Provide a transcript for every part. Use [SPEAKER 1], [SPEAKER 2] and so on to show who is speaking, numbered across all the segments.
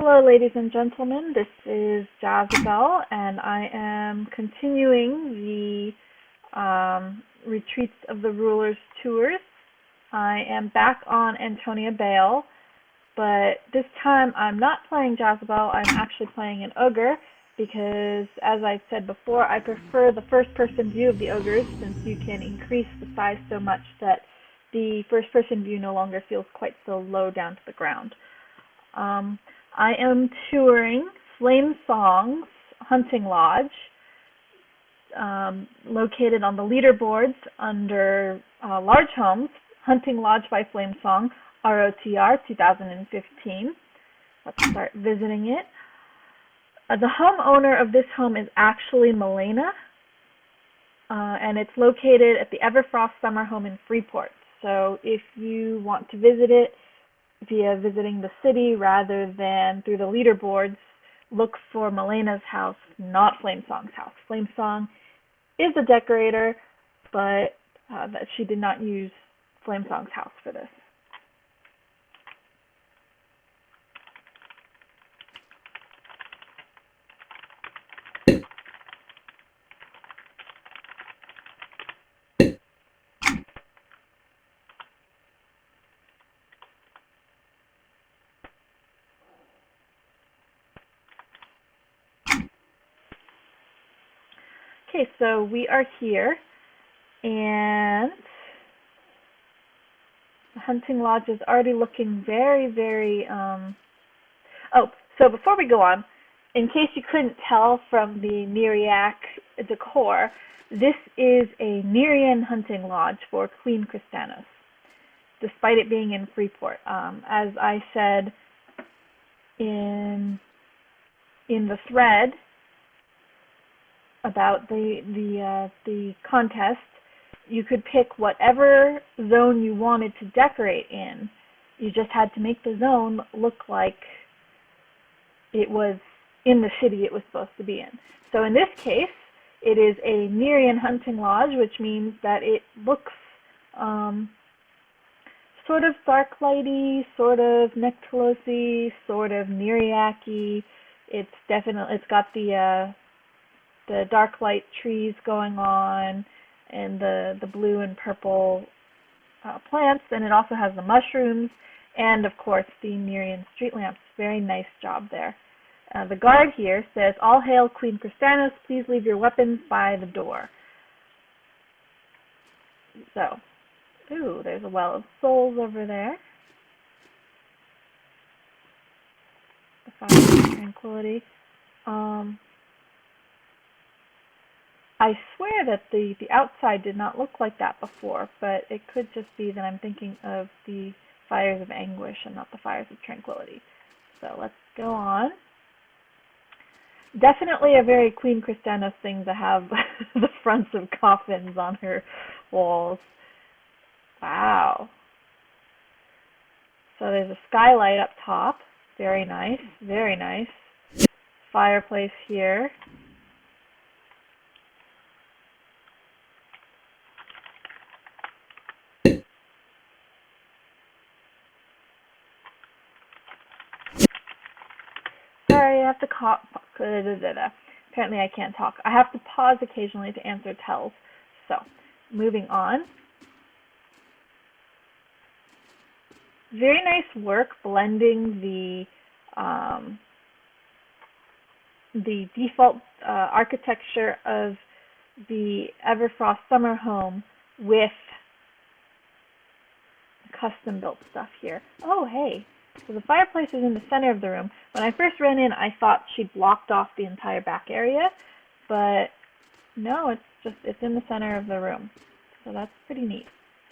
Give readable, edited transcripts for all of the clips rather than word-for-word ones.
[SPEAKER 1] Hello, ladies and gentlemen. This is Jazabel, and I am continuing the Retreats of the Rulers tours. I am back on Antonia Bayle, but this time I'm not playing Jazabel. I'm actually playing an ogre because, as I said before, I prefer the first-person view of the ogres since you can increase the size so much that the first-person view no longer feels quite so low down to the ground. I am touring Flamesong's hunting lodge, located on the leaderboards under large homes, Hunting Lodge by Flamesong, RotR2015. Let's start visiting it. The homeowner of this home is actually Mahlayna, and it's located at the Everfrost summer home in Freeport. So if you want to visit it via visiting the city rather than through the leaderboards, look for Mahlayna's house, not Flamesong's house. Flamesong is a decorator, but that she did not use Flamesong's house for this. Okay, so we are here, and the hunting lodge is already looking very, Oh, so before we go on, in case you couldn't tell from the Myriac decor, this is a Nerian hunting lodge for Queen Cristanos, despite it being in Freeport. As I said in the thread about the contest, you could pick whatever zone you wanted to decorate in. You just had to make the zone look like it was in the city it was supposed to be in. So in this case, it is a Nerian hunting lodge, which means that it looks sort of Darklighty, sort of Nectarosy, sort of Myriac-y. It's got the dark light trees going on and the blue and purple plants, and it also has the mushrooms and of course the Nerian street lamps. Very nice job there. The guard here says, "All hail Queen Cristanos, please leave your weapons by the door." So, ooh, there's a well of souls over there. The fire of tranquility. I swear that the outside did not look like that before, but it could just be that I'm thinking of the fires of anguish and not the fires of tranquility. So let's go on. Definitely a very Queen Cristanos thing to have the fronts of coffins on her walls. Wow. So there's a skylight up top. Very nice, very nice. Fireplace here. Sorry, I have to apparently I can't talk. I have to pause occasionally to answer tells. So, moving on. Very nice work blending the default architecture of the Everfrost summer home with custom-built stuff here. Oh, hey. So the fireplace is in the center of the room. When I first ran in, I thought she blocked off the entire back area, but no, it's in the center of the room. So that's pretty neat.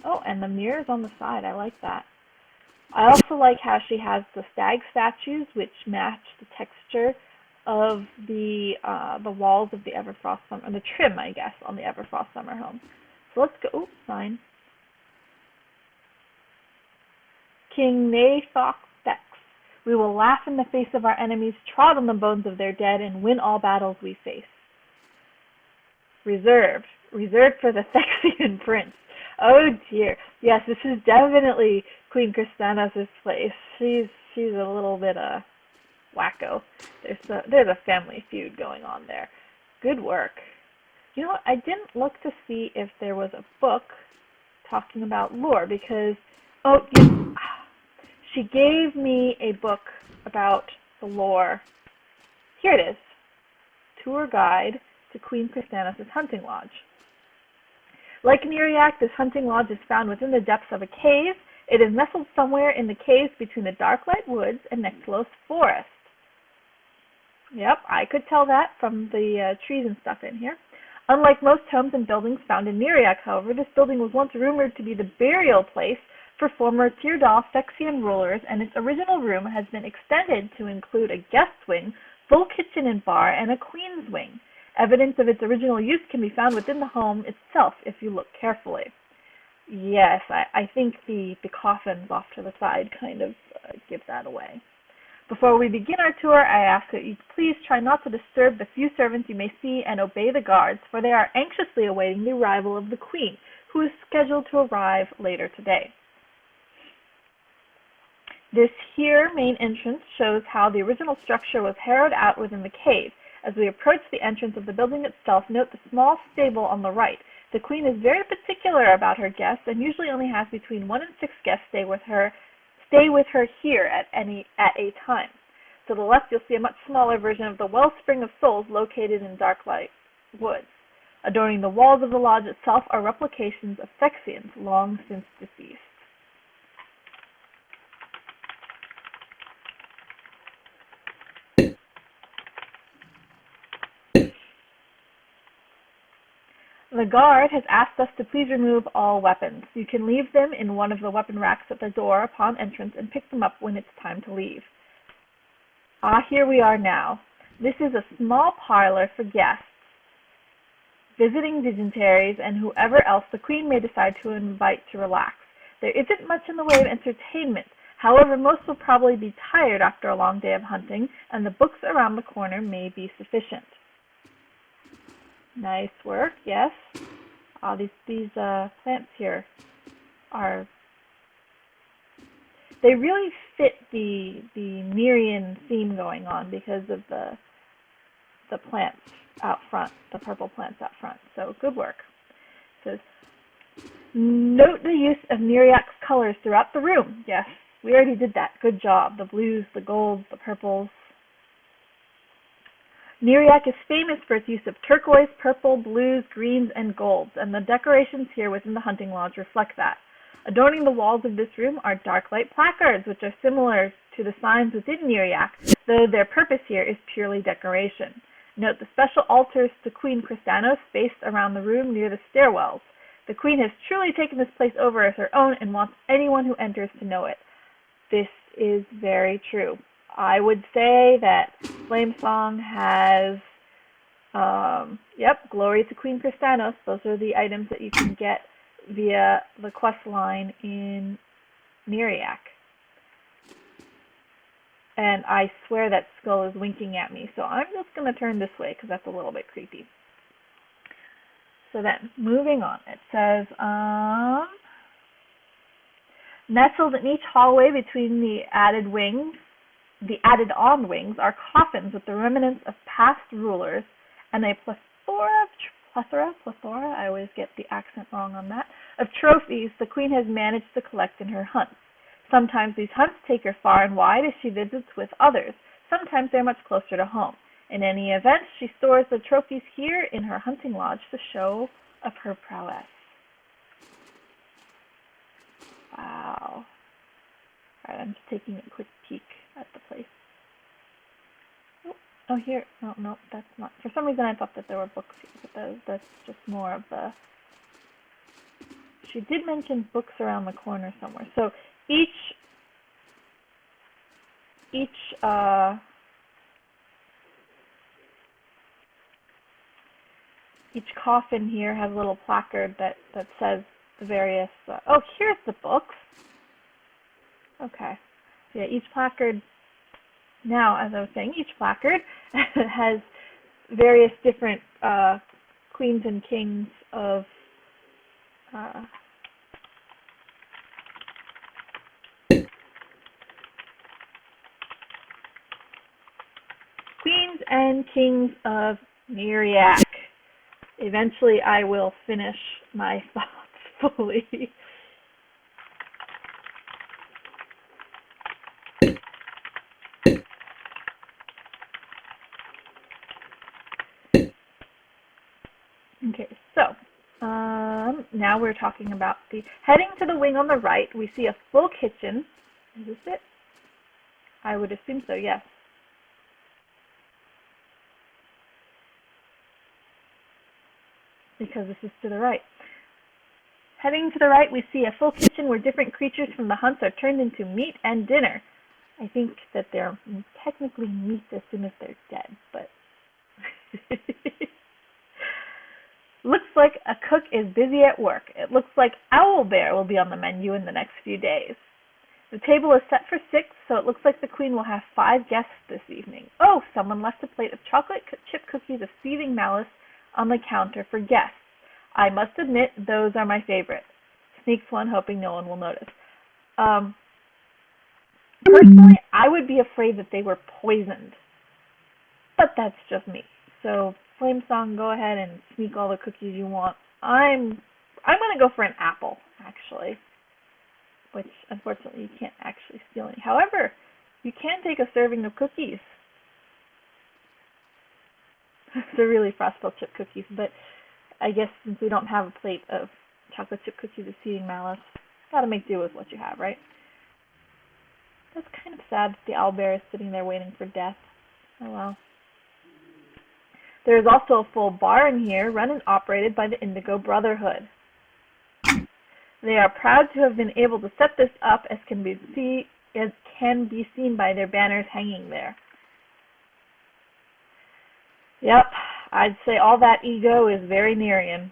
[SPEAKER 1] Oh, and the mirror's on the side. I like that. I also like how she has the stag statues, which match the texture of the walls of the Everfrost summer, or the trim, I guess, on the Everfrost summer home. So let's go. Oops, sign. King Thex. We will laugh in the face of our enemies, trod on the bones of their dead, and win all battles we face. Reserved for the Thexian prince. Oh dear. Yes, this is definitely Queen Cristanos' place. She's a little bit wacko. There's a family feud going on there. Good work. You know what? I didn't look to see if there was a book talking about lore because, oh, yes, she gave me a book about the lore. Here it is. Tour Guide to Queen Cristanos' Hunting Lodge. Like Neriak, this hunting lodge is found within the depths of a cave. It is nestled somewhere in the caves between the Darklight Woods and Nextlos Forest. Yep, I could tell that from the trees and stuff in here. Unlike most homes and buildings found in Neriak, however, this building was once rumored to be the burial place for former Tyrdal Thexian rulers, and its original room has been extended to include a guest wing, full kitchen and bar, and a queen's wing. Evidence of its original use can be found within the home itself if you look carefully. Yes, I think the coffins off to the side kind of give that away. Before we begin our tour, I ask that you please try not to disturb the few servants you may see and obey the guards, for they are anxiously awaiting the arrival of the Queen, who is scheduled to arrive later today. This here main entrance shows how the original structure was harrowed out within the cave. As we approach the entrance of the building itself, note the small stable on the right. The Queen is very particular about her guests and usually only has between 1 and 6 guests stay with her here at a time. To the left, you'll see a much smaller version of the Wellspring of Souls located in Darklight Woods. Adorning the walls of the lodge itself are replications of Thexians long since deceased. The guard has asked us to please remove all weapons. You can leave them in one of the weapon racks at the door upon entrance and pick them up when it's time to leave. Here we are now. This is a small parlor for guests, visiting dignitaries, and whoever else the Queen may decide to invite to relax. There isn't much in the way of entertainment. However, most will probably be tired after a long day of hunting, and the books around the corner may be sufficient. Nice work, yes. These plants here they really fit the Nerian theme going on because of the plants out front, the purple plants out front. So good work. It says, note the use of Neriak's colors throughout the room. Yes, we already did that. Good job. The blues, the golds, the purples. Neriak is famous for its use of turquoise, purple, blues, greens, and golds, and the decorations here within the hunting lodge reflect that. Adorning the walls of this room are darklight placards, which are similar to the signs within Neriak, though their purpose here is purely decoration. Note the special altars to Queen Cristanos spaced around the room near the stairwells. The Queen has truly taken this place over as her own and wants anyone who enters to know it. This is very true. I would say that Flamesong has, Glory to Queen Cristanos. Those are the items that you can get via the quest line in Neriak. And I swear that skull is winking at me, so I'm just going to turn this way because that's a little bit creepy. So then, moving on, it says, nestled in each hallway between the added-on wings are coffins with the remnants of past rulers and a plethora, I always get the accent wrong on that, of trophies the Queen has managed to collect in her hunts. Sometimes these hunts take her far and wide as she visits with others. Sometimes they're much closer to home. In any event, she stores the trophies here in her hunting lodge to show of her prowess. Wow. Alright, I'm just taking a quick peek at the place. Oh, here. No, that's not. For some reason I thought that there were books here, but that's just more of the... She did mention books around the corner somewhere. So each coffin here has a little placard that says the various... oh, here's the books. Okay. So yeah, each placard... Now, as I was saying, each placard has various different queens and kings of Queens and Kings of Miriak. Eventually I will finish my thoughts fully. Okay, so now we're talking about heading to the wing on the right. We see a full kitchen. Is this it? I would assume so, yes. Because this is to the right. Heading to the right, we see a full kitchen where different creatures from the hunts are turned into meat and dinner. I think that they're technically meat as soon as they're dead, but looks like a cook is busy at work. It looks like owlbear will be on the menu in the next few days. The table is set for 6, so it looks like the queen will have 5 guests this evening. Oh, someone left a plate of chocolate chip cookies of seething malice on the counter for guests. I must admit, those are my favorite. Sneaks one, hoping no one will notice. Personally, I would be afraid that they were poisoned. But that's just me. So, Flamesong, go ahead and sneak all the cookies you want. I'm going to go for an apple, actually. Which, unfortunately, you can't actually steal any. However, you can take a serving of cookies. They're really frosted chip cookies, but I guess since we don't have a plate of chocolate chip cookies of seething malice, gotta make do with what you have, right? That's kind of sad that the owlbear is sitting there waiting for death. Oh well. There is also a full bar in here, run and operated by the Indigo Brotherhood. They are proud to have been able to set this up, as can be seen by their banners hanging there. Yep, I'd say all that ego is very Nerian.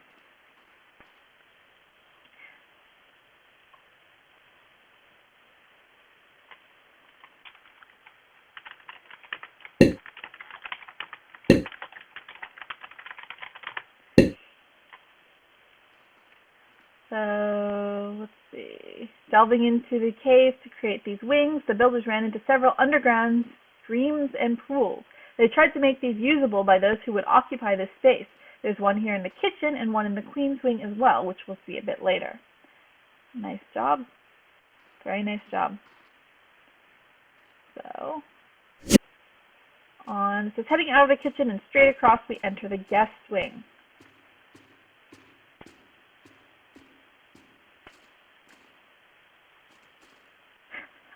[SPEAKER 1] So, let's see. Delving into the cave to create these wings, the builders ran into several underground streams and pools. They tried to make these usable by those who would occupy this space. There's one here in the kitchen and one in the Queen's Wing as well, which we'll see a bit later. Nice job. Very nice job. So, it says heading out of the kitchen and straight across we enter the guest wing.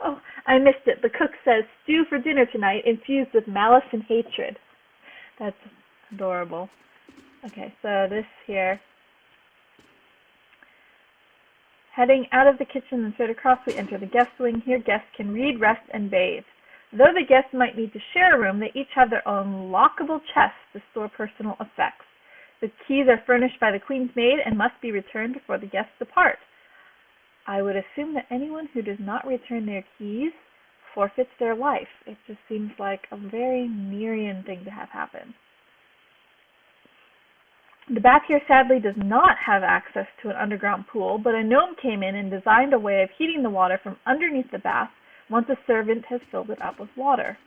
[SPEAKER 1] Oh, I missed it. The cook says, stew for dinner tonight, infused with malice and hatred. That's adorable. Okay, so this here. Heading out of the kitchen and straight across, we enter the guest wing. Here, guests can read, rest, and bathe. Though the guests might need to share a room, they each have their own lockable chests to store personal effects. The keys are furnished by the Queen's maid and must be returned before the guests depart. I would assume that anyone who does not return their keys forfeits their life. It just seems like a very Nerian thing to have happen. The bath here sadly does not have access to an underground pool, but a gnome came in and designed a way of heating the water from underneath the bath once a servant has filled it up with water.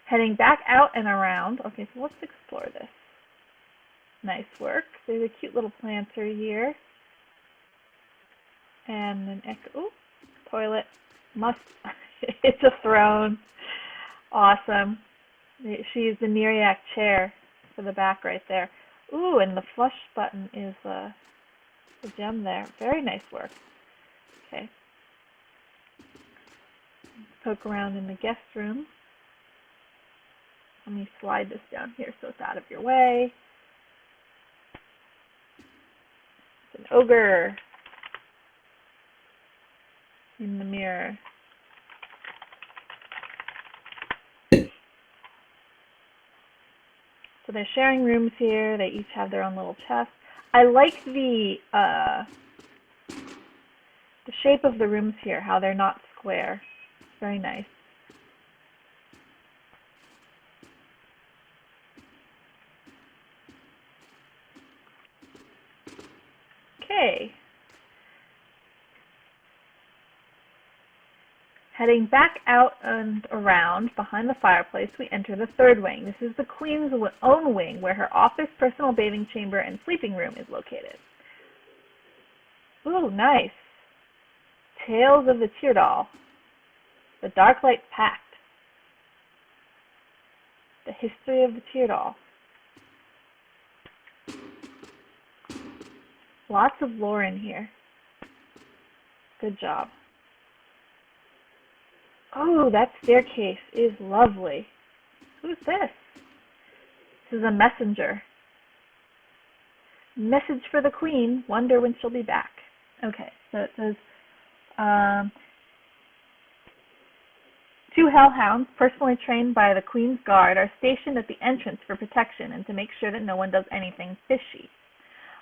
[SPEAKER 1] Heading back out and around. Okay, so let's explore this. Nice work. There's a cute little planter here. And an toilet. It's a throne. Awesome. She used the Neriak chair for the back right there. Ooh, and the flush button is the gem there. Very nice work. Okay. Poke around in the guest room. Let me slide this down here so it's out of your way. It's an ogre in the mirror. So they're sharing rooms here. They each have their own little chest. I like the shape of the rooms here, how they're not square. Very nice. Okay. Heading back out and around behind the fireplace, we enter the third wing. This is the Queen's own wing, where her office, personal bathing chamber, and sleeping room is located. Ooh, nice. Tales of the Teardoll. The Darklight Pact. The history of the Teardoll. Lots of lore in here. Good job. Oh, that staircase is lovely. Who's this? This is a messenger. Message for the Queen. Wonder when she'll be back. Okay, so it says, 2 hellhounds, personally trained by the Queen's Guard, are stationed at the entrance for protection and to make sure that no one does anything fishy.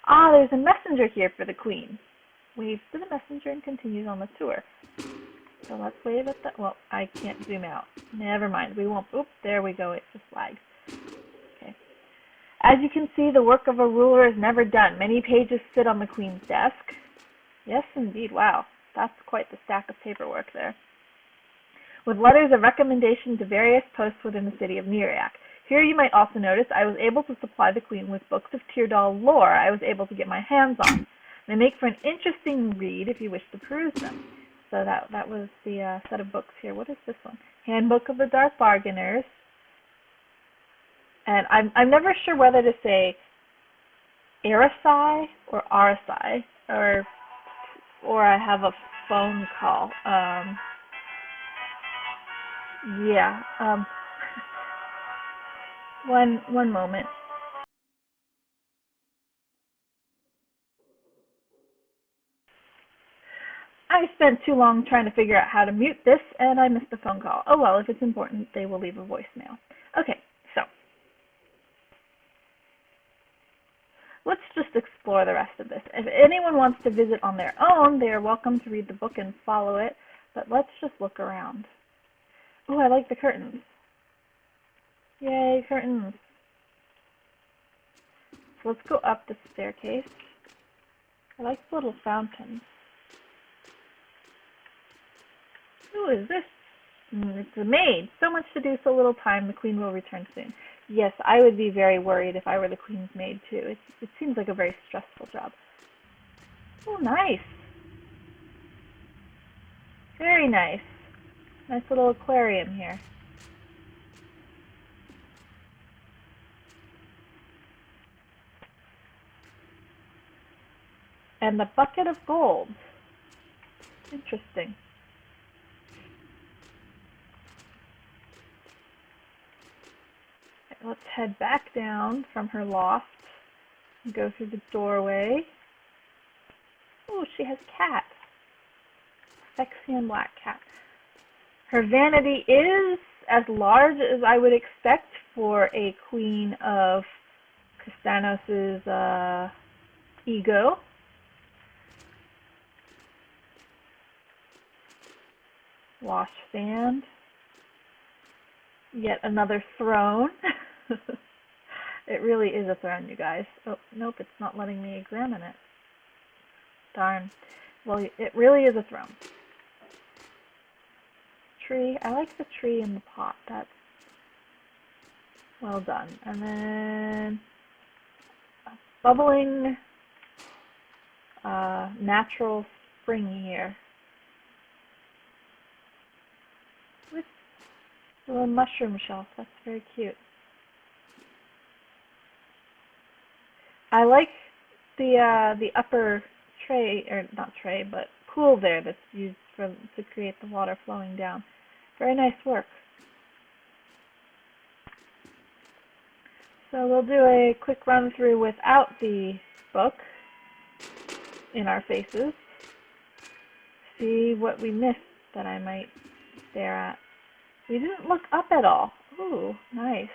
[SPEAKER 1] Ah, there's a messenger here for the Queen. Waves to the messenger and continues on the tour. So let's wave at the, well, I can't zoom out. Never mind, we won't, oops, there we go, it just flagged. Okay. As you can see, the work of a ruler is never done. Many pages sit on the Queen's desk. Yes, indeed, wow, that's quite the stack of paperwork there. With letters of recommendation to various posts within the city of Neariac. Here you might also notice I was able to supply the Queen with books of Teardoll lore I was able to get my hands on. They make for an interesting read if you wish to peruse them. So that was the set of books here. What is this one? Handbook of the Dark Bargainers. And I'm never sure whether to say Arasai or Arasai, or I have a phone call. Yeah. One moment. I spent too long trying to figure out how to mute this, and I missed the phone call. Oh well, if it's important, they will leave a voicemail. Okay, so let's just explore the rest of this. If anyone wants to visit on their own, they are welcome to read the book and follow it, but let's just look around. Oh, I like the curtains. Yay, curtains. So let's go up the staircase. I like the little fountain. Who is this? It's the maid. So much to do, so little time. The Queen will return soon. Yes, I would be very worried if I were the Queen's maid, too. It seems like a very stressful job. Oh, nice. Very nice. Nice little aquarium here. And the bucket of gold. Interesting. Let's head back down from her loft and go through the doorway. Oh, she has cat. Phyrexian black cat. Her vanity is as large as I would expect for a queen of Cristanos' ego. Wash stand. Yet another throne. It really is a throne, you guys. Oh, nope, it's not letting me examine it. Darn. Well, it really is a throne. Tree. I like the tree in the pot. That's well done. And then a bubbling natural spring here. With a little mushroom shelf. That's very cute. I like the upper tray, or not tray, but pool there that's used to create the water flowing down. Very nice work. So we'll do a quick run through without the book in our faces. See what we missed that I might stare at. We didn't look up at all. Ooh, nice.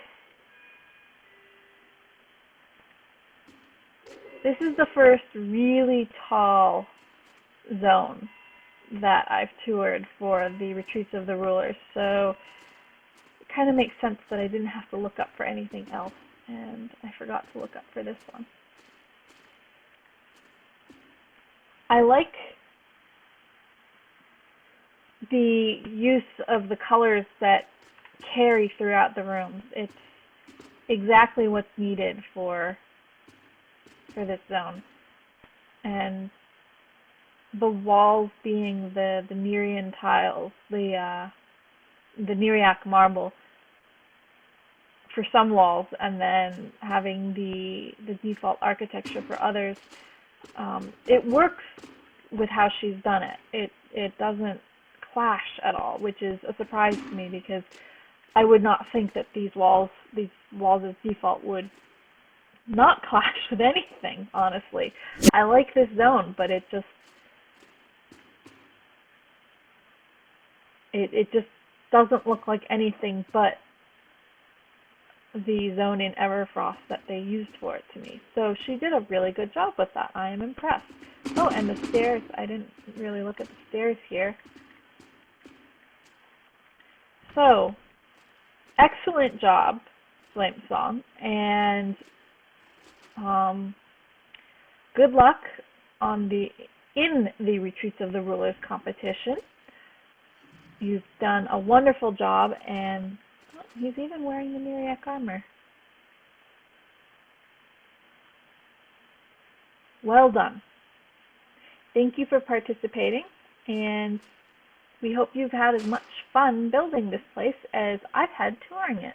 [SPEAKER 1] This is the first really tall zone that I've toured for the Retreats of the Rulers, so it kind of makes sense that I didn't have to look up for anything else, and I forgot to look up for this one. I like the use of the colors that carry throughout the rooms. It's exactly what's needed for this zone. And the walls being the Nerian tiles, the Neriac marble for some walls, and then having the default architecture for others. It works with how she's done it. It doesn't clash at all, which is a surprise to me because I would not think that these walls as default would not clash with anything, honestly. I like this zone, but it just doesn't look like anything but the zone in Everfrost that they used for it to me. So she did a really good job with that. I am impressed. Oh, and the stairs. I didn't really look at the stairs here. So, excellent job, Flamesong, and good luck in the Retreats of the Rulers competition. You've done a wonderful job, and he's even wearing the Neriac armor. Well done. Thank you for participating, and we hope you've had as much fun building this place as I've had touring it.